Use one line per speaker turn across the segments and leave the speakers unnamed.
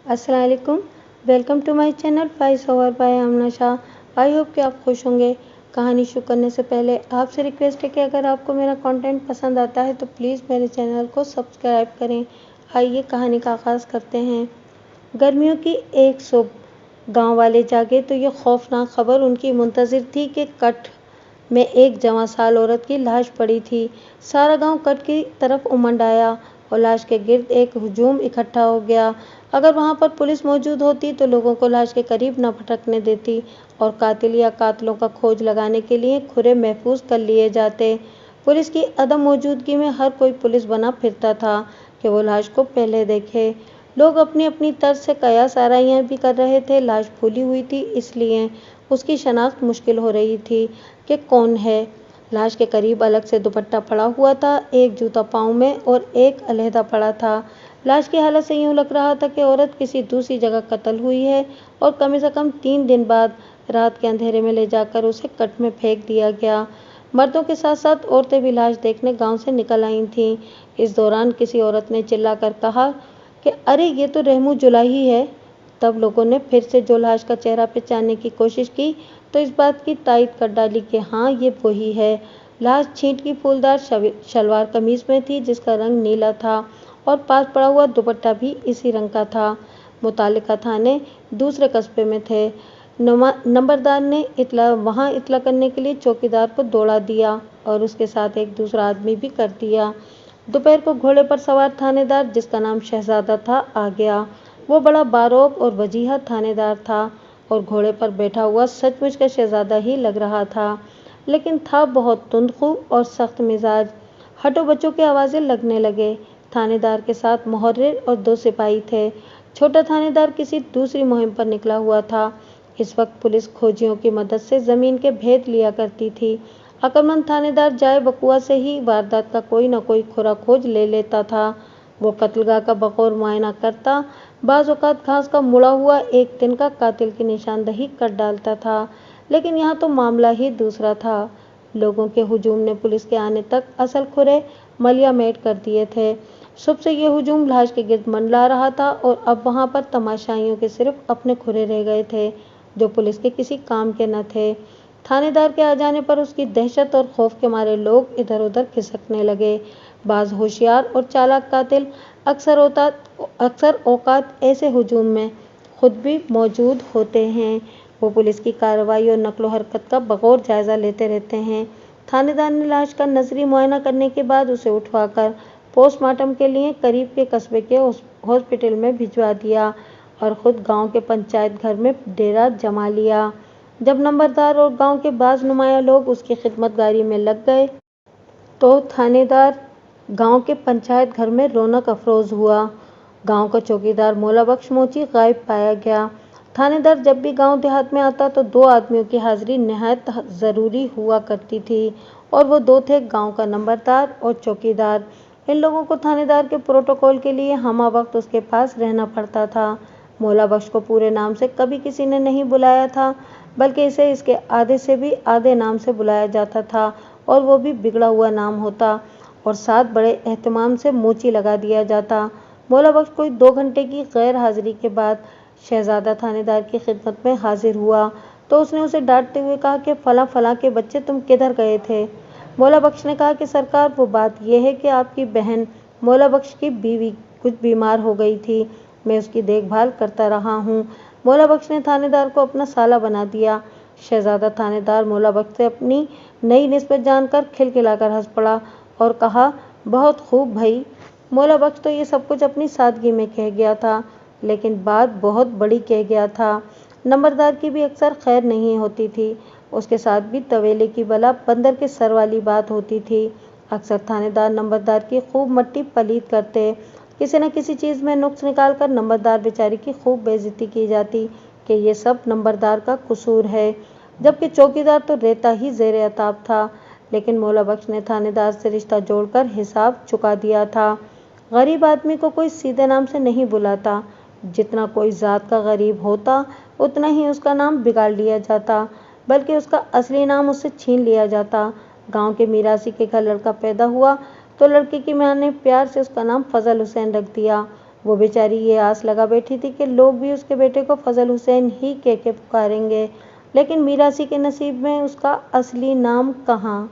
अस्सलाम वालेकुम। Welcome to my channel voice over by Amna Shah. I hope कि आप खुश होंगे। कहानी शुरू करने से पहले आपसे रिक्वेस्ट है कि अगर आपको मेरा कंटेंट पसंद आता है तो प्लीज़ मेरे चैनल को सब्सक्राइब करें। आइए कहानी का आगाज़ करते हैं। गर्मियों की एक सुबह गांव वाले जागे तो ये खौफनाक खबर उनकी मुंतज़िर थी कि कट में एक जवां साल औरत की लाश पड़ी थी। सारा गांव कट की तरफ उमड़ आया और लाश के गिर्द एक हुजूम इकट्ठा हो गया। अगर वहां पर पुलिस मौजूद होती तो लोगों को लाश के करीब न भटकने देती और कातिल या कातिलों का खोज लगाने के लिए खुरे महफूज कर लिए जाते। पुलिस की अदम मौजूदगी में हर कोई पुलिस बना फिरता था कि वो लाश को पहले देखे। लोग अपनी अपनी तर्ज से कयास आराइयां भी कर रहे थे। लाश फूली हुई थी, इसलिए उसकी शनाख्त मुश्किल हो रही थी कि कौन है। लाश के करीब अलग से दुपट्टा पड़ा हुआ था, एक जूता पाँव में और एक अलहदा पड़ा था। लाश की हालत से यूं लग रहा था कि औरत किसी दूसरी जगह कत्ल हुई है और कम से कम 3 दिन बाद रात के अंधेरे में ले जाकर उसे कट में फेंक दिया गया। मर्दों के साथ साथ औरतें भी लाश देखने गांव से निकल आई थीं। इस दौरान किसी औरत ने चिल्लाकर कहा कि अरे ये तो रहमू जुलाही है। तब लोगों ने फिर से जो लाश का चेहरा पहचानने की कोशिश की तो इस बात की तायद कर डाली कि हाँ, ये वही है। लाश छींट की फूलदार शलवार कमीज में थी जिसका रंग नीला था और पास पड़ा हुआ दुपट्टा भी इसी रंग का था। मुतालिका थाने दूसरे कस्बे में थे। नंबरदार ने वहां इतला करने के लिए चौकीदार को दौड़ा दिया और उसके साथ एक दूसरा आदमी भी कर दिया। दोपहर को घोड़े पर सवार थानेदार, जिसका नाम शहजादा था, आ गया। वो बड़ा बारोब और वजीहा थानेदार था और घोड़े पर बैठा हुआ सचमुच का शहजादा ही लग रहा था, लेकिन था बहुत तुंदखू और सख्त मिजाज। हटो बच्चों की आवाज़ें लगने लगे। थानेदार के साथ मुहर्रिर और 2 सिपाही थे। छोटा थानेदार किसी दूसरी मुहिम पर निकला हुआ था। इस वक्त पुलिस खोजियों की मदद से ज़मीन के भेद लिया करती थी। अक्लमंद थानेदार जाए बकुआ से ही वारदात का कोई न कोई खुरा खोज ले लेता था। वो कत्लगाह का बगौर मुआयना करता, बाज़ औक़ात घास का मुड़ा हुआ एक तिनका कातिल की निशानदही कर डालता था। लेकिन यहाँ तो मामला ही दूसरा था। लोगों के हुजूम ने पुलिस के आने तक असल खुरे मलिया मेट कर दिए थे। सुबह से ये हुजूम लाश के गिर्द मंडला रहा था और अब वहाँ पर तमाशाइयों के सिर्फ अपने खुरे रह गए थे जो पुलिस के किसी काम के न थे। थानेदार के आ जाने पर उसकी दहशत और खौफ के मारे लोग इधर उधर खिसकने लगे। बाज होशियार और चालाक कातिल अक्सर औकात ऐसे हुजूम में खुद भी मौजूद होते हैं। वो पुलिस की कार्रवाई और नकलो हरकत का बगौर जायजा लेते रहते हैं। थानेदार ने लाश का नजरी मुआयना करने के बाद उसे उठवाकर पोस्टमार्टम के लिए करीब के कस्बे के हॉस्पिटल में भिजवा दिया और खुद गांव के पंचायत घर में डेरा जमा लिया। जब नंबरदार और गांव के बाज नुमाया लोग उसकी खिदमतगारी में लग गए तो थानेदार गांव के पंचायत घर में रौनक अफरोज हुआ। गांव का चौकीदार मौला बख्श मोची गायब पाया गया। थानेदार जब भी गांव देहात में आता तो 2 आदमियों की हाजिरी नहायत ज़रूरी हुआ करती थी और वो 2 थे, गांव का नंबरदार और चौकीदार। इन लोगों को थानेदार के प्रोटोकॉल के लिए हमा वक्त उसके पास रहना पड़ता था। मौला बख्श को पूरे नाम से कभी किसी ने नहीं बुलाया था, बल्कि इसे इसके आधे से भी आधे नाम से बुलाया जाता था और वो भी बिगड़ा हुआ नाम होता और साथ बड़े एहतमाम से मोची लगा दिया जाता। मौला बख्श कोई 2 घंटे की गैर हाजिरी के बाद शहजादा थानेदार की खिदमत में हाजिर हुआ तो उसने उसे डांटते हुए कहा कि फला फला के बच्चे, तुम किधर गए थे? मौला बख्श ने कहा कि सरकार, वो बात यह है कि आपकी बहन मौला बख्श की बीवी कुछ बीमार हो गई थी, मैं उसकी देखभाल करता रहा हूँ। मौला बख्श ने थानेदार को अपना साला बना दिया। शहजादा थानेदार मौला बख्श से अपनी नई निस्बत जानकर खिलखिलाकर हंस पड़ा और कहा, बहुत खूब भाई। मौला बख्श तो ये सब कुछ अपनी सादगी में कह गया था, लेकिन बात बहुत बड़ी कह गया था। नंबरदार की भी अक्सर खैर नहीं होती थी। उसके साथ भी तवेले की बला बंदर के सर वाली बात होती थी। अक्सर थानेदार नंबरदार की खूब मट्टी पलीत करते। किसी न किसी चीज़ में नुक्स निकालकर नंबरदार बेचारी की खूब बेइज्जती की जाती कि ये सब नंबरदार का कसूर है, जबकि चौकीदार तो रहता ही ज़ेर अताब था। लेकिन मौला बख्श ने थानेदार से रिश्ता जोड़कर हिसाब चुका दिया था। गरीब आदमी को कोई सीधे नाम से नहीं बुलाता। जितना कोई ज़ात का गरीब होता उतना ही उसका नाम बिगाड़ लिया जाता, बल्कि उसका असली नाम उससे छीन लिया जाता। गांव के मीरासी के घर लड़का पैदा हुआ तो लड़के की मां ने प्यार से उसका नाम फजल हुसैन रख दिया। वो बेचारी ये आस लगा बैठी थी कि लोग भी उसके बेटे को फजल हुसैन ही कह के पुकारेंगे, लेकिन मीरासी के नसीब में उसका असली नाम कहाँ।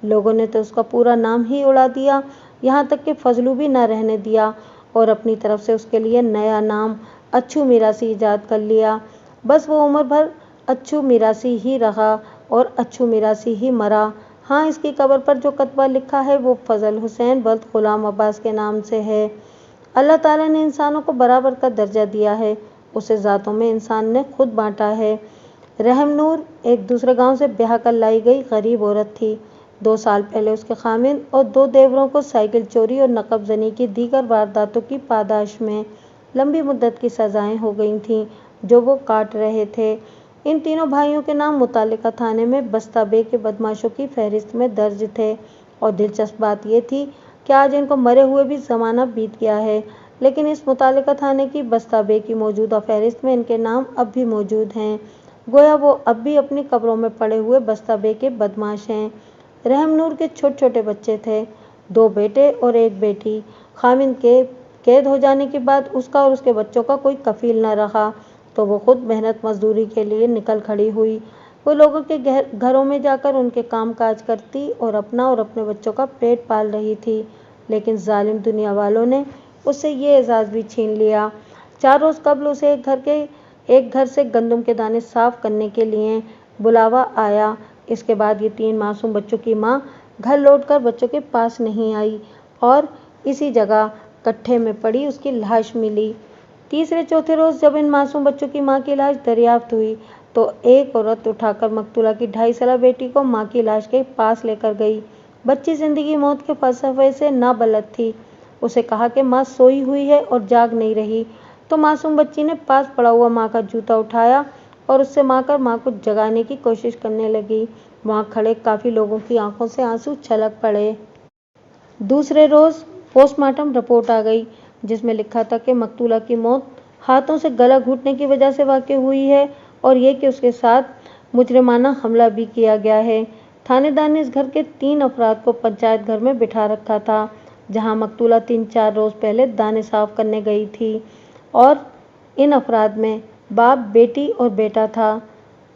लोगों ने तो उसका पूरा नाम ही उड़ा दिया, यहाँ तक कि फजलू भी ना रहने दिया और अपनी तरफ से उसके लिए नया नाम अच्छू मीरासी ईजाद कर लिया। बस वो उम्र भर अच्छू मीरासी ही रहा और अच्छू मीरासी ही मरा। हाँ, इसकी कब्र पर जो कतबा लिखा है वो फजल हुसैन बल्द गुलाम अब्बास के नाम से है। अल्लाह ताला ने इंसानों को बराबर का दर्जा दिया है, उसे ज़ातों में इंसान ने खुद बांटा है। रहमनूर एक दूसरे गांव से ब्याह कर लाई गई गरीब औरत थी। 2 साल पहले उसके खामिन और 2 देवरों को साइकिल चोरी और नकब जनी की दीगर वारदातों की पादाश में लंबी मुद्दत की सजाएं हो गई थीं, जो वो काट रहे थे। इन तीनों भाइयों के नाम मुतालिका थाने में बस्ता बे के बदमाशों की फहरिस्त में दर्ज थे और दिलचस्प बात यह थी कि आज इनको मरे हुए भी ज़माना बीत गया है, लेकिन इस मुतालिका थाने की बस्ता बे की मौजूदा फहरिस्त में इनके नाम अब भी मौजूद हैं। गोया वो अब भी अपनी कब्रों में पड़े हुए बस्ता बे के बदमाश हैं। रहमनूर के छोटे छोटे बच्चे थे, 2 बेटे और 1 बेटी। खामिन के कैद हो जाने के बाद उसका और उसके बच्चों का कोई कफील न रहा, तो वो खुद मेहनत मजदूरी के लिए निकल खड़ी हुई। वो लोगों के घरों में जाकर उनके काम काज करती और अपना और अपने बच्चों का पेट पाल रही थी, लेकिन जालिम दुनिया वालों ने उससे ये एजाज़ भी छीन लिया। 4 रोज़ कबल उसे एक घर से गंदम के दाने साफ करने के लिए बुलावा आया। इसके बाद ये 3 मासूम बच्चों की माँ घर लौटकर बच्चों के पास नहीं आई और इसी जगह कट्ठे में पड़ी उसकी लाश मिली। तीसरे चौथे रोज़ जब इन मासूम बच्चों की माँ की लाश दरियाफ्त हुई तो एक औरत उठाकर मकतूला की 2.5 साला बेटी को माँ की लाश के पास लेकर गई। बच्ची जिंदगी मौत के फलसफे से नाबलद थी। उसे कहा कि माँ सोई हुई है और जाग नहीं रही, तो मासूम बच्ची ने पास पड़ा हुआ माँ का जूता उठाया और उससे मारकर माँ को जगाने की कोशिश करने लगी। वहाँ खड़े काफ़ी लोगों की आंखों से आंसू छलक पड़े। दूसरे रोज़ पोस्टमार्टम रिपोर्ट आ गई, जिसमें लिखा था कि मकतूला की मौत हाथों से गला घुटने की वजह से वाक़ई हुई है और ये कि उसके साथ मुजरिमाना हमला भी किया गया है। थानेदार ने इस घर के 3 अफराद को पंचायत घर में बिठा रखा था, जहां मकतूला 3-4 रोज़ पहले दाने साफ करने गई थी और इन अफराद में बाप, बेटी और बेटा था।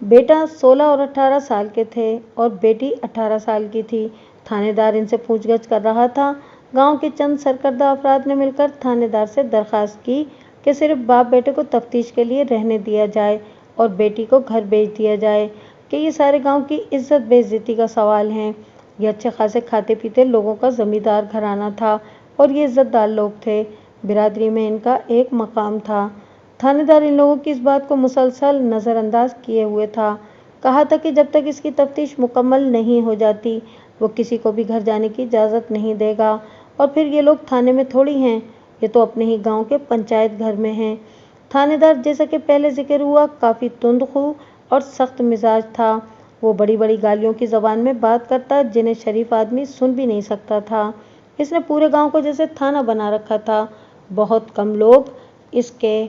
बेटा 16 और 18 साल के थे और बेटी 18 साल की थी। थानेदार इनसे पूछगछ कर रहा था। गांव के चंद सरकर्दा अफराद ने मिलकर थानेदार से दरख्वास्त की कि सिर्फ बाप बेटे को तफ्तीश के लिए रहने दिया जाए और बेटी को घर भेज दिया जाए, कि ये सारे गांव की इज्जत बेइज्जती का सवाल है। ये अच्छे खासे खाते पीते लोगों का जमींदार घराना था और ये इज्जतदार लोग थे। बिरादरी में इनका एक मकाम था। थानेदार इन लोगों की इस बात को मुसलसल नज़रअंदाज किए हुए था। कहा था कि जब तक इसकी तफ्तीश मुकम्मल नहीं हो जाती वो किसी को भी घर जाने की इजाज़त नहीं देगा। और फिर ये लोग थाने में थोड़ी हैं, ये तो अपने ही गांव के पंचायत घर में हैं। थानेदार, जैसा कि पहले जिक्र हुआ, काफ़ी तुंदखू और सख्त मिजाज था। वो बड़ी बड़ी गालियों की ज़बान में बात करता जिन्हें शरीफ आदमी सुन भी नहीं सकता था। इसने पूरे गांव को जैसे थाना बना रखा था। बहुत कम लोग इसके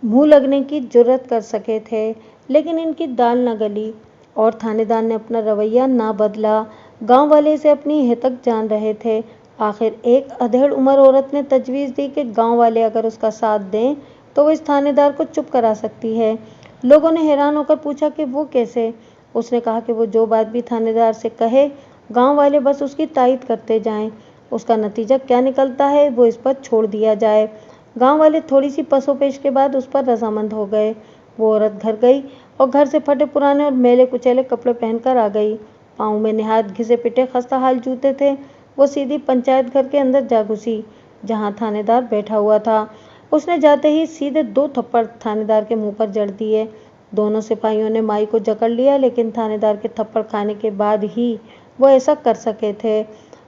मुंह लगने की जुर्रत कर सके थे, लेकिन इनकी दाल न गली और थानेदार ने अपना रवैया ना बदला। गांव वाले इसे अपनी हितक जान रहे थे। आखिर एक अधेड़ उम्र औरत ने तजवीज़ दी कि गांव वाले अगर उसका साथ दें तो वो इस थानेदार को चुप करा सकती है। लोगों ने हैरान होकर पूछा कि वो कैसे। उसने कहा कि वो जो बात भी थानेदार से कहे गांव वाले बस उसकी तायद करते जाएं। उसका नतीजा क्या निकलता है वो इस पर छोड़ दिया जाए। गांव वाले थोड़ी सी पसोपेश के बाद उस पर रजामंद हो गए। वो औरत घर गई और घर से फटे पुराने और मैले कुचैले कपड़े पहनकर आ गई। पाँव में निहायत घिसे पिटे खस्ता हाल जूते थे। वो सीधी पंचायत घर के अंदर जा घुसी, जहां थानेदार बैठा हुआ था। उसने जाते ही सीधे 2 थप्पड़ थानेदार के मुंह पर जड़ दिए। दोनों सिपाहियों ने माई को जकड़ लिया, लेकिन थानेदार के थप्पड़ खाने के बाद ही वो ऐसा कर सके थे।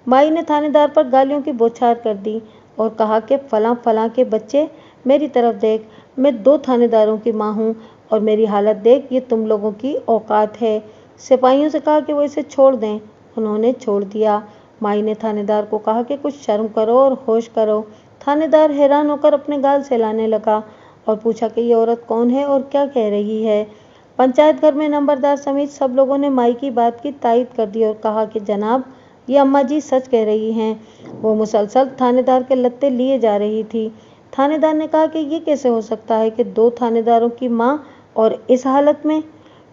माई ने थानेदार पर गालियों की बौछार कर दी और कहा कि फलां फलां के बच्चे, मेरी तरफ देख, मैं 2 थानेदारों की माँ हूँ और मेरी हालत देख, ये तुम लोगों की औकात है। सिपाहियों से कहा कि वो इसे छोड़ दें। उन्होंने छोड़ दिया। माई ने थानेदार को कहा कि कुछ शर्म करो और होश करो। थानेदार हैरान होकर अपने गाल सहलाने लगा और पूछा कि ये औरत कौन है और क्या कह रही है। पंचायत घर में नंबरदार समेत सब लोगों ने माई की बात की तायद कर दी और कहा कि जनाब, ये अम्मा जी सच कह रही हैं। वो मुसलसल थानेदार के लत्ते लिए जा रही थी। थानेदार ने कहा कि ये कैसे हो सकता है कि 2 थानेदारों की माँ और इस हालत में।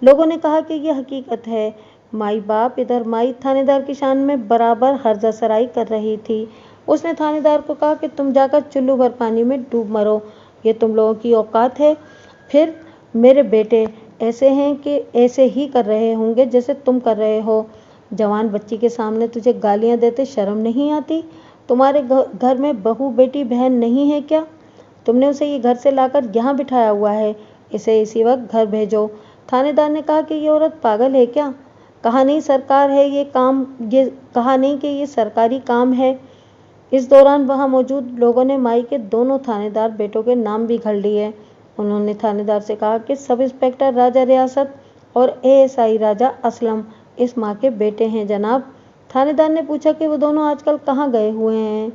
लोगों ने कहा कि ये हकीकत है। माई बाप इधर माई थानेदार की शान में बराबर हर्जासराई कर रही थी। उसने थानेदार को कहा कि तुम जाकर चुल्लू भर पानी में डूब मरो, ये तुम लोगों की औकात है। फिर मेरे बेटे ऐसे हैं कि ऐसे ही कर रहे होंगे जैसे तुम कर रहे हो। जवान बच्ची के सामने तुझे गालियां देते शर्म नहीं आती? तुम्हारे घर में बहू बेटी बहन नहीं है क्या? तुमने उसे ये घर से लाकर यहाँ बिठाया हुआ है। इसे इसी वक्त घर भेजो। थानेदार ने कहा कि ये औरत पागल है क्या? कहा नहीं सरकार है ये कहा नहीं कि ये सरकारी काम है। इस दौरान वहां मौजूद लोगों ने माई के दोनों थानेदार बेटों के नाम भी घड़ लिए। उन्होंने थानेदार से कहा कि सब इंस्पेक्टर राजा रियासत और एएसआई राजा असलम इस माँ के बेटे हैं जनाब। थानेदार ने पूछा कि वो दोनों आजकल कहाँ गए हुए हैं।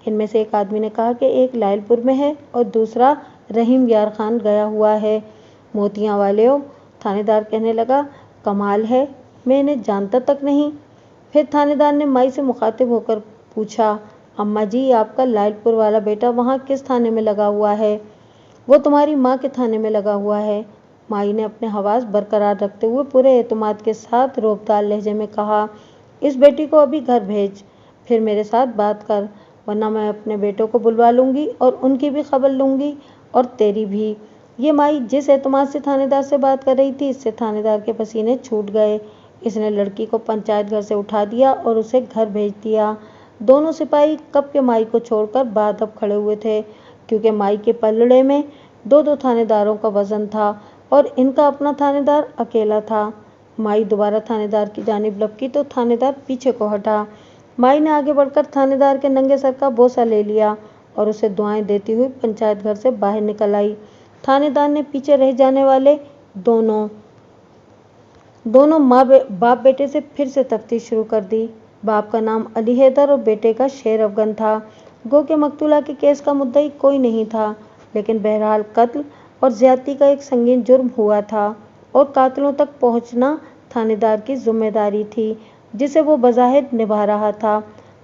इनमें से एक आदमी ने कहा कि एक लायलपुर में है और दूसरा रहीम यार खान गया हुआ है। मोतियां वाले हो। थानेदार कहने लगा, कमाल है, मैं इन्हें जानता तक नहीं। फिर थानेदार ने माई से मुखातिब होकर पूछा, अम्मा जी आपका लायलपुर वाला बेटा वहाँ किस थाने में लगा हुआ है? वो तुम्हारी माँ के थाने में लगा हुआ है। माई ने अपने हवास बरकरार रखते हुए पूरे एतमाद के साथ रोबदार लहजे में कहा, इस बेटी को अभी घर भेज, फिर मेरे साथ बात कर, वरना मैं अपने बेटों को बुलवा लूंगी और उनकी भी खबर लूंगी और तेरी भी। ये माई जिस एतमाद से थानेदार से बात कर रही थी, इससे थानेदार के पसीने छूट गए। इसने लड़की को पंचायत घर से उठा दिया और उसे घर भेज दिया। दोनों सिपाही कब के माई को छोड़कर बादब खड़े हुए थे, क्योंकि माई के पलड़े में 2-2 थानेदारों का वजन था और इनका अपना थानेदार अकेला था। माई दोबारा थानेदार की जानिब लपकी तो थानेदार पीछे को हटा। माई ने आगे बढ़कर थानेदार के नंगे सर का बोसा ले लिया और उसे दुआएं देती हुई पंचायत घर से बाहर निकल आई। थानेदार ने पीछे रह जाने वाले दोनों बाप बेटे से फिर से तफ्तीश शुरू कर दी। बाप का नाम अली हैदर और बेटे का शेर अफगन था। गो के मकतूला के केस का मुद्दई कोई नहीं था, लेकिन बहरहाल कत्ल और ज्यादती का एक संगीन जुर्म हुआ था और कातिलों तक पहुंचना थानेदार की जिम्मेदारी थी, जिसे वो बज़ाहिर निभा रहा था।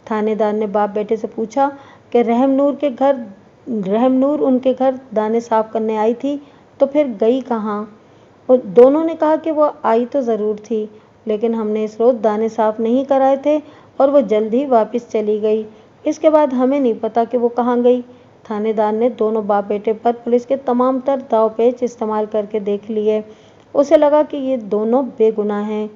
थानेदार ने बाप बेटे से पूछा कि रहमनूर उनके घर दाने साफ करने आई थी, तो फिर गई कहाँ? और दोनों ने कहा कि वो आई तो ज़रूर थी, लेकिन हमने इस रोज़ दाने साफ नहीं कराए थे और वो जल्द ही वापस चली गई। इसके बाद हमें नहीं पता कि वो कहाँ गई। थानेदार ने दोनों बाप बेटे पर पुलिस के तमाम तर दाव पेच इस्तेमाल करके देख लिए। उसे लगा कि ये दोनों बेगुनाह हैं।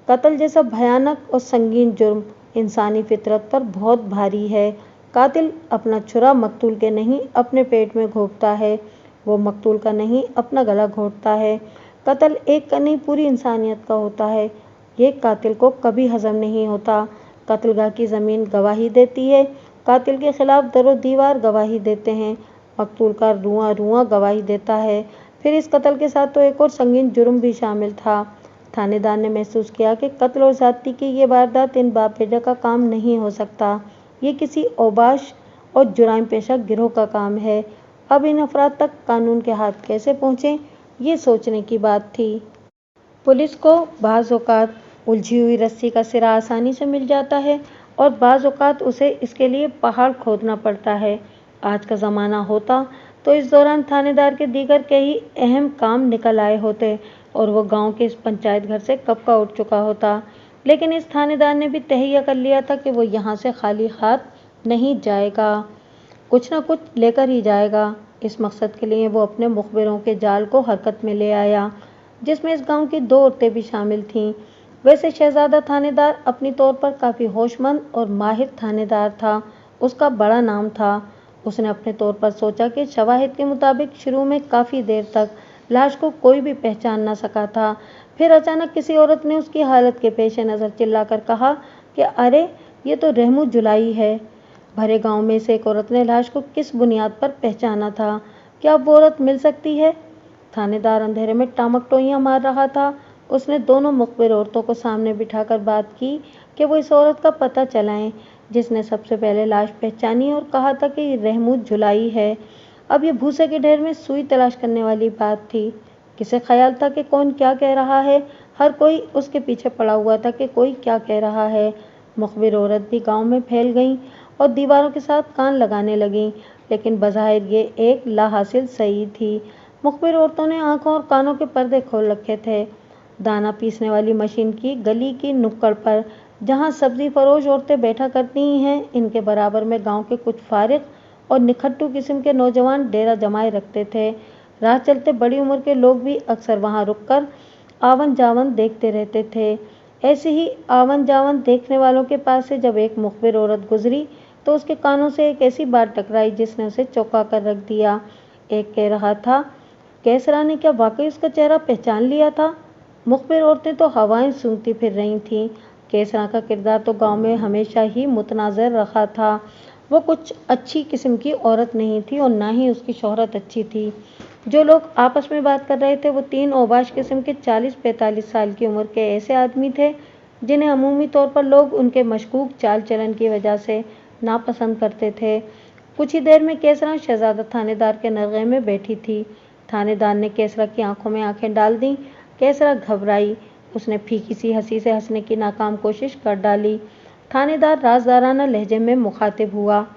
कत्ल जैसा भयानक और संगीन जुर्म इंसानी फितरत पर बहुत भारी है। कातिल अपना छुरा मकतूल के नहीं अपने पेट में घोंपता है, वो मकतूल का नहीं अपना गला घोंटता है। कत्ल एक का नहीं पूरी इंसानियत का होता है। ये कातिल को कभी हजम नहीं होता। कत्लगाह की ज़मीन गवाही देती है, कातिल के खिलाफ दरो दीवार गवाही देते हैं, मकतूल का रुआं रुआं गवाही देता है। फिर इस कत्ल के साथ तो एक और संगीन जुर्म भी शामिल था। थानेदार ने महसूस किया कि कत्ल और ज़्यादती की ये वारदात इन बाप बेटा का काम नहीं हो सकता। ये किसी औबाश और जुराइम पेशा गिरोह का काम है। अब इन अफराद तक कानून के हाथ कैसे पहुँचे, ये सोचने की बात थी। पुलिस को बाज़ औक़ात उलझी हुई रस्सी का सिरा आसानी से मिल जाता है और बाज़ औक़ात उसे इसके लिए पहाड़ खोदना पड़ता है। आज का ज़माना होता तो इस दौरान थानेदार के दीगर कई अहम काम निकल आए होते और वो गांव के इस पंचायत घर से कब का उठ चुका होता। लेकिन इस थानेदार ने भी तहैया कर लिया था कि वो यहाँ से खाली हाथ नहीं जाएगा, कुछ न कुछ लेकर ही जाएगा। इस मकसद के लिए वो अपने मुखबिरों के जाल को हरकत में ले आया, जिसमें इस गांव की 2 औरतें भी शामिल थीं। वैसे शहजादा थानेदार अपनी तौर पर काफ़ी होशमंद और माहिर थानेदार था। उसका बड़ा नाम था। उसने अपने तौर पर सोचा कि शवाहिद के मुताबिक शुरू में काफ़ी देर तक लाश को कोई भी पहचान न सका था। फिर अचानक किसी औरत ने उसकी हालत के पेश नज़र चिल्लाकर कहा कि अरे, ये तो रहमू जुलाई है। भरे गांव में से एक औरत ने लाश को किस बुनियाद पर पहचाना था? क्या वो औरत मिल सकती है? थानेदार अंधेरे में टामक टोइयां मार रहा था। उसने दोनों मुखबिर औरतों को सामने बिठाकर बात की कि वो इस औरत का पता चलाएं जिसने सबसे पहले लाश पहचानी और कहा था कि रहमू जुलाई है। अब ये भूसे के ढेर में सुई तलाश करने वाली बात थी। किसे ख्याल था कि कौन क्या कह रहा है? हर कोई उसके पीछे पड़ा हुआ था कि कोई क्या कह रहा है। मुखबिर औरत भी गांव में फैल गईं और दीवारों के साथ कान लगाने लगीं, लेकिन बज़ाहिर ये एक लाहासिल सही थी। मुखबिर औरतों ने आंखों और कानों के पर्दे खोल रखे थे। दाना पीसने वाली मशीन की गली की नुक्कड़ पर, जहां सब्जी फरोश औरतें बैठा करती हैं, इनके बराबर में गांव के कुछ फारिग और निखट्टू किस्म के नौजवान डेरा जमाए रखते थे। राह चलते बड़ी उम्र के लोग भी अक्सर वहां रुककर आवन जावन देखते रहते थे। ऐसे ही आवन जावन देखने वालों के पास से जब एक मुखबिर औरत गुजरी तो उसके कानों से एक ऐसी बात टकराई जिसने उसे चौंका कर रख दिया। एक कह रहा था, कैसरा ने क्या वाकई उसका चेहरा पहचान लिया था? मुखबिर औरतें तो हवाएं सूंघती फिर रही थीं। कैसरा का किरदार तो गांव में हमेशा ही मुतनाज़र रहा था। वो कुछ अच्छी किस्म की औरत नहीं थी और ना ही उसकी शोहरत अच्छी थी। जो लोग आपस में बात कर रहे थे वो 3 औबाश किस्म के 40-45 साल की उम्र के ऐसे आदमी थे जिन्हें अमूमी तौर पर लोग उनके मशकूक चाल चलन की वजह से नापसंद करते थे। कुछ ही देर में कैसरा शहजादा थानेदार के नरगे में बैठी थी। थानेदार ने कैसरा की आंखों में आंखें डाल दी। कैसरा घबराई। उसने फीकी सी हंसी से हंसने की नाकाम कोशिश कर डाली। थानेदार राजदाराना लहजे में मुखातिब हुआ,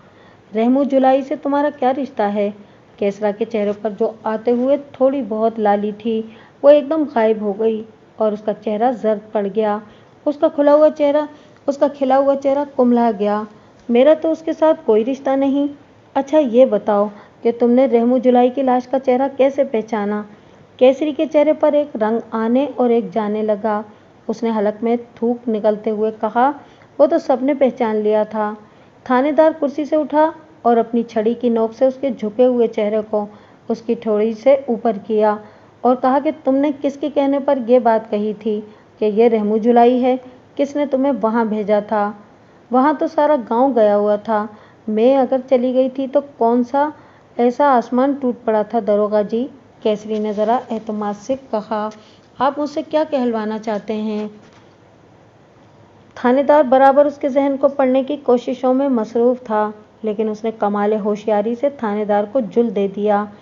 रहमू जुलाई से तुम्हारा क्या रिश्ता है? कैसरा के चेहरे पर जो आते हुए थोड़ी बहुत लाली थी वो एकदम गायब हो गई और उसका चेहरा जर्द पड़ गया। उसका खिला हुआ चेहरा कुम्हला गया। मेरा तो उसके साथ कोई रिश्ता नहीं। अच्छा ये बताओ कि तुमने रहमू जुलाई की लाश का चेहरा कैसे पहचाना? केसरी के चेहरे पर एक रंग आने और एक जाने लगा। उसने हलक में थूक निकलते हुए कहा, वो तो सबने पहचान लिया था। थानेदार कुर्सी से उठा और अपनी छड़ी की नोक से उसके झुके हुए चेहरे को उसकी ठोड़ी से ऊपर किया और कहा कि तुमने किसके कहने पर यह बात कही थी कि यह रहमू जुलाई है? किसने तुम्हें वहाँ भेजा था? वहाँ तो सारा गांव गया हुआ था। मैं अगर चली गई थी तो कौन सा ऐसा आसमान टूट पड़ा था दरोगा जी? केसरी ने ज़रा एतमाद से कहा, आप मुझसे क्या कहलवाना चाहते हैं? थानेदार बराबर उसके जहन को पढ़ने की कोशिशों में मसरूफ़ था, लेकिन उसने कमाल होशियारी से थानेदार को जुल दे दिया।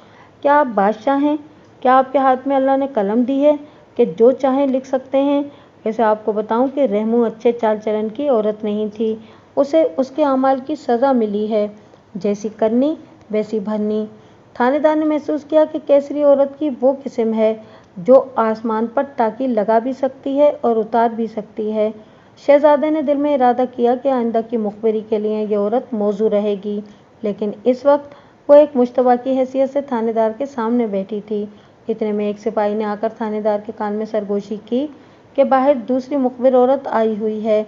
क्या आप बादशाह हैं? क्या आपके हाथ में अल्लाह ने कलम दी है कि जो चाहें लिख सकते हैं? वैसे आपको बताऊं कि रहमू अच्छे चाल चलन की औरत नहीं थी। उसे उसके अमाल की सज़ा मिली है, जैसी करनी वैसी भरनी। थानेदार ने महसूस किया कि केसरी औरत की वो किस्म है जो आसमान पर टाकी लगा भी सकती है और उतार भी सकती है। शहजादे ने दिल में इरादा किया कि आइंदा की मुखबिरी के लिए ये औरत मौजू रहेगी, लेकिन इस वक्त वो एक मुश्तबा की हैसियत से थानेदार के सामने बैठी थी। इतने में एक सिपाही ने आकर थानेदार के कान में सरगोशी की कि बाहर दूसरी मुखबिर औरत आई हुई है।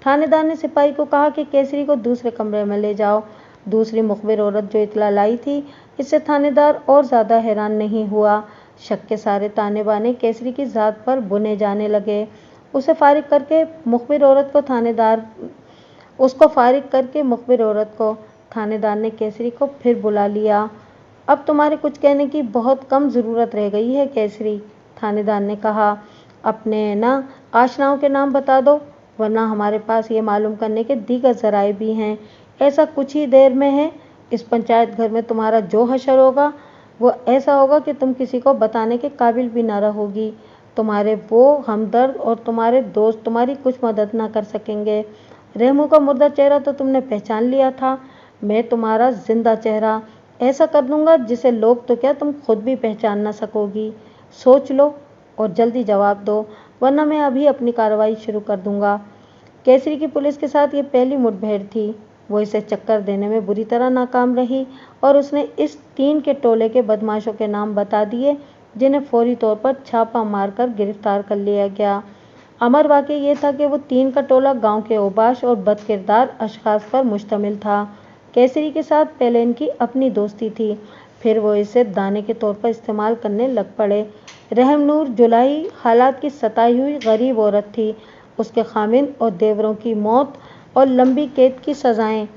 थानेदार ने सिपाही को कहा कि केसरी को दूसरे कमरे में ले जाओ। दूसरी मुखबिर औरत जो इतला लाई थी, इससे थानेदार और ज़्यादा हैरान नहीं हुआ। शक के सारे ताने बाने केसरी की ज़ात पर बुने जाने लगे। उसको फारिग करके मुखबिर औरत को थानेदार ने केसरी को फिर बुला लिया। अब तुम्हारे कुछ कहने की बहुत कम ज़रूरत रह गई है केसरी, थानेदार ने कहा। अपने ना आशनाओं के नाम बता दो, वरना हमारे पास ये मालूम करने के दीगर ज़राए भी हैं। ऐसा कुछ ही देर में है। इस पंचायत घर में तुम्हारा जो हशर होगा वो ऐसा होगा कि तुम किसी को बताने के काबिल भी न रहोगी। तुम्हारे वो हमदर्द और तुम्हारे दोस्त तुम्हारी कुछ मदद ना कर सकेंगे। रहमू का मुर्दा चेहरा तो तुमने पहचान लिया था, मैं तुम्हारा जिंदा चेहरा ऐसा कर दूंगा जिसे लोग तो क्या तुम खुद भी पहचान ना सकोगी। सोच लो और जल्दी जवाब दो, वरना मैं अभी अपनी कार्रवाई शुरू कर दूंगा। केसरी की पुलिस के साथ ये पहली मुठभेड़ थी। वो इसे चक्कर देने में बुरी तरह नाकाम रही और उसने इस 3 के टोले के बदमाशों के नाम बता दिए, जिन्हें फौरी तौर पर छापा मारकर गिरफ्तार कर लिया गया। अमर वाक़या ये था कि वो 3 का टोला गांव के औबाश और बदकिरदार अशखास पर मुश्तमिल था। केसरी के साथ पहले इनकी अपनी दोस्ती थी, फिर वो इसे दाने के तौर पर इस्तेमाल करने लग पड़े। रहमनूर जुलाई हालात की सताई हुई गरीब औरत थी। उसके खामिन और देवरों की मौत और लंबी कैद की सज़ाएं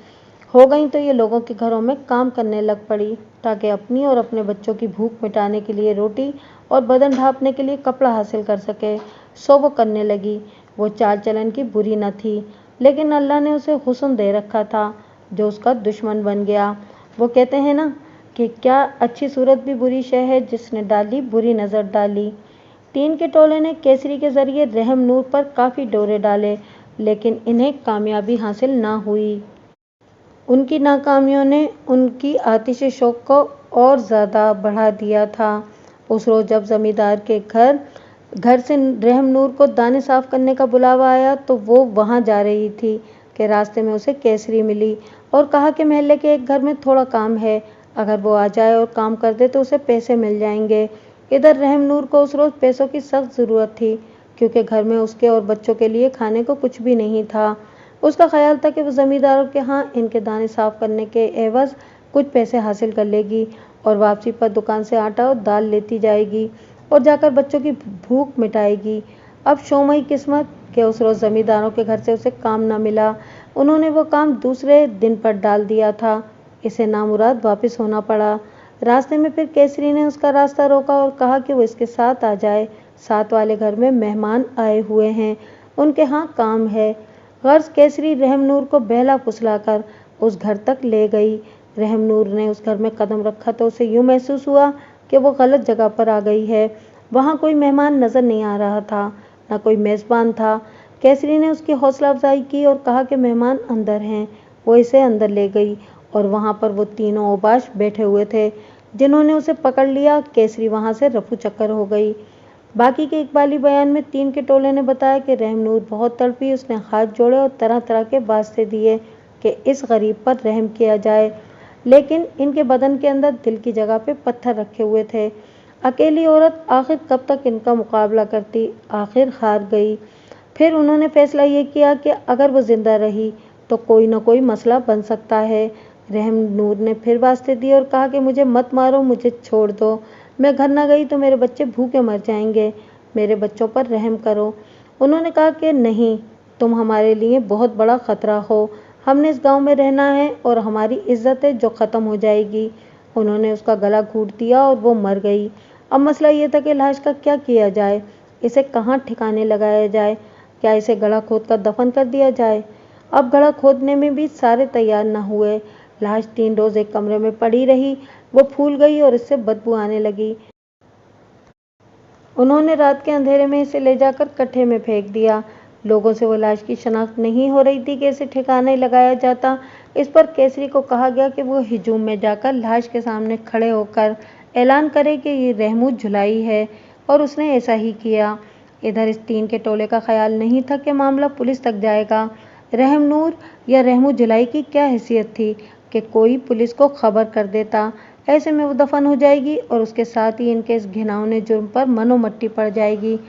हो गईं तो ये लोगों के घरों में काम करने लग पड़ी, ताकि अपनी और अपने बच्चों की भूख मिटाने के लिए रोटी और बदन ढांपने के लिए कपड़ा हासिल कर सके। सो वो करने लगी। वो चाल चलन की बुरी न थी, लेकिन अल्लाह ने उसे हुस्न दे रखा था जो उसका दुश्मन बन गया। वो कहते हैं ना कि क्या अच्छी सूरत भी बुरी शय है जिसने डाली बुरी नज़र डाली। 3 के टोले ने केसरी के जरिए रहमनूर पर काफ़ी डोरे डाले। लेकिन इन्हें कामयाबी हासिल ना हुई। उनकी नाकामियों ने उनकी आतिश शौक को और ज़्यादा बढ़ा दिया था। उस रोज़ जब जमींदार के घर से रहम नूर को दाने साफ करने का बुलावा आया तो वो वहाँ जा रही थी कि रास्ते में उसे केसरी मिली और कहा कि महल्ले के एक घर में थोड़ा काम है, अगर वो आ जाए और काम कर दे तो उसे पैसे मिल जाएंगे। इधर रहम नूर को उस रोज़ पैसों की सख्त ज़रूरत थी क्योंकि घर में उसके और बच्चों के लिए खाने को कुछ भी नहीं था। उसका ख्याल था कि वो ज़मींदारों के यहाँ इनके दाने साफ करने के एवज़ कुछ पैसे हासिल कर लेगी और वापसी पर दुकान से आटा और दाल लेती जाएगी और जाकर बच्चों की भूख मिटाएगी। अब शोमई किस्मत कि उस रोज़ ज़मींदारों के घर से उसे काम न मिला। उन्होंने वो काम दूसरे दिन पर डाल दिया था। इसे नामुराद वापस होना पड़ा। रास्ते में फिर केसरी ने उसका रास्ता रोका और कहा कि वो इसके साथ आ जाए। साथ वाले घर में मेहमान आए हुए हैं, उनके यहाँ काम है। गर्ज केसरी रहम नूर को बहला फुसलाकर उस घर तक ले गई। रहम नूर ने उस घर में कदम रखा तो उसे यूँ महसूस हुआ कि वो गलत जगह पर आ गई है। वहाँ कोई मेहमान नजर नहीं आ रहा था, न कोई मेज़बान था। केसरी ने उसकी हौसला अफजाई की और कहा कि मेहमान अंदर हैं। वो इसे अंदर ले गई और वहाँ पर वो तीनों औबाश बैठे हुए थे जिन्होंने उसे पकड़ लिया। केसरी वहाँ से रफू चक्कर हो गई। बाकी के इकबाली बयान में तीन के टोले ने बताया कि रहम नूर बहुत तड़पी, उसने हाथ जोड़े और तरह तरह के वास्ते दिए कि इस गरीब पर रहम किया जाए, लेकिन इनके बदन के अंदर दिल की जगह पे पत्थर रखे हुए थे। अकेली औरत आखिर कब तक इनका मुकाबला करती, आखिर हार गई। फिर उन्होंने फैसला ये किया कि अगर वो जिंदा रही तो कोई न कोई मसला बन सकता है। रहम नूर ने फिर वास्ते दिए और कहा कि मुझे मत मारो, मुझे छोड़ दो, मैं घर न गई तो मेरे बच्चे भूखे मर जाएंगे, मेरे बच्चों पर रहम करो। उन्होंने कहा कि नहीं, तुम हमारे लिए बहुत बड़ा ख़तरा हो, हमने इस गांव में रहना है और हमारी इज्जत है जो ख़त्म हो जाएगी। उन्होंने उसका गला घूंट दिया और वो मर गई। अब मसला ये था कि लाश का क्या किया जाए, इसे कहाँ ठिकाने लगाया जाए, क्या इसे गड़ा खोद कर दफन कर दिया जाए। अब गड़ा खोदने में भी सारे तैयार न हुए। लाश 3 रोज़ एक कमरे में पड़ी रही, वो फूल गई और इससे बदबू आने लगी। उन्होंने रात के अंधेरे में इसे ले जाकर कट्ठे में फेंक दिया। लोगों से वो लाश की शनाख्त नहीं हो रही थी कि इसे ठिकाने लगाया जाता। इस पर केसरी को कहा गया कि वो हिजूम में जाकर लाश के सामने खड़े होकर ऐलान करे कि ये रहमू जुलाई है, और उसने ऐसा ही किया। इधर इस तीन के टोले का ख्याल नहीं था कि मामला पुलिस तक जाएगा। रहम नूर या रहमू जुलाई की क्या हैसियत थी कि कोई पुलिस को खबर कर देता। ऐसे में वो दफन हो जाएगी और उसके साथ ही इनके इस घिनौने जुर्म पर मनोमट्टी पड़ जाएगी।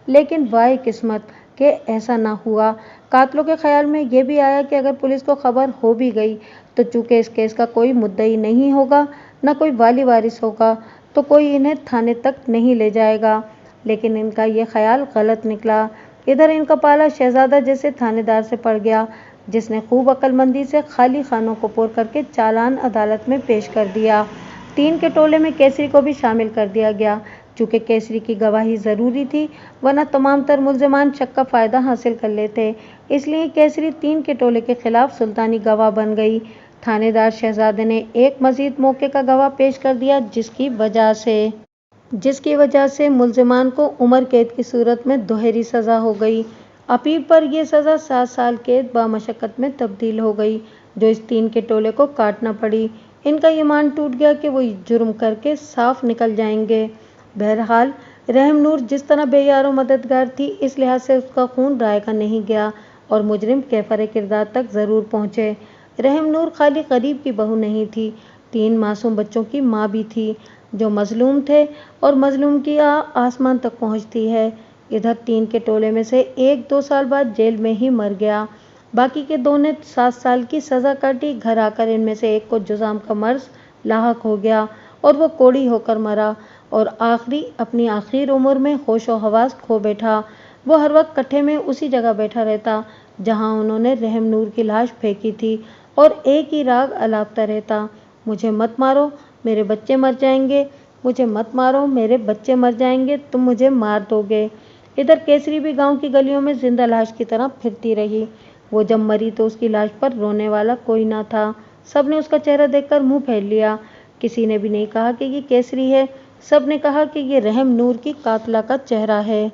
लेकिन वाह किस्मत कि ऐसा ना हुआ। कातलों के ख्याल में यह भी आया कि अगर पुलिस को खबर हो भी गई तो चूंकि इस केस का कोई मुद्दई नहीं होगा, न कोई वाली वारिस होगा, तो कोई इन्हें थाने तक नहीं ले जाएगा। लेकिन इनका ये ख्याल गलत निकला। इधर इनका पाला शहजादा जैसे थानेदार से पड़ गया, जिसने खूब अक्लमंदी से खाली खानों को पोर करके चालान अदालत में पेश कर दिया। तीन के टोले में केसरी को भी शामिल कर दिया गया। चूँकि केसरी की गवाही ज़रूरी थी, वरना तमाम तर मुल्ज़िमान शक का फ़ायदा हासिल कर लेते, इसलिए केसरी तीन के टोले के खिलाफ सुल्तानी गवाह बन गई। थानेदार शहजादे ने एक मज़ीद मौके का गवाह पेश कर दिया, जिसकी वजह से मुल्ज़िमान को उम्र कैद की सूरत में दोहरी सज़ा हो गई। अपील पर यह सज़ा 7 साल कैद बामशक्क़त में तब्दील हो गई, जो इस तीन के टोले को काटना पड़ी। इनका ईमान टूट गया कि वो जुर्म करके साफ निकल जाएंगे। बहरहाल रहम नूर जिस तरह बेयारो मददगार थी, इस लिहाज से उसका खून राय का नहीं गया और मुजरिम कैफर किरदार तक ज़रूर पहुँचे। रहम नूर खाली गरीब की बहू नहीं थी, 3 मासूम बच्चों की माँ भी थी जो मजलूम थे, और मजलूम की आसमान तक पहुँचती है। इधर तीन के टोले में से एक 2 साल बाद जेल में ही मर गया। बाकी के 2 ने 7 साल की सज़ा काटी। घर आकर इनमें से एक को जुज़ाम का मर्ज लाहक हो गया और वो कोड़ी होकर मरा और अपनी आखिर उम्र में होश व हवास खो बैठा। वो हर वक्त कट्ठे में उसी जगह बैठा रहता जहाँ उन्होंने रहम नूर की लाश फेंकी थी और एक ही राग अलापता रहता, मुझे मत मारो, मेरे बच्चे मर जाएंगे, मुझे मत मारो, मेरे बच्चे मर जाएंगे, तुम मुझे मार दोगे। इधर केसरी भी गांव की गलियों में जिंदा लाश की तरह फिरती रही। वो जब मरी तो उसकी लाश पर रोने वाला कोई ना था। सबने उसका चेहरा देखकर मुंह फेर लिया। किसी ने भी नहीं कहा कि ये केसरी है, सब ने कहा कि ये रहम नूर की कातला का चेहरा है।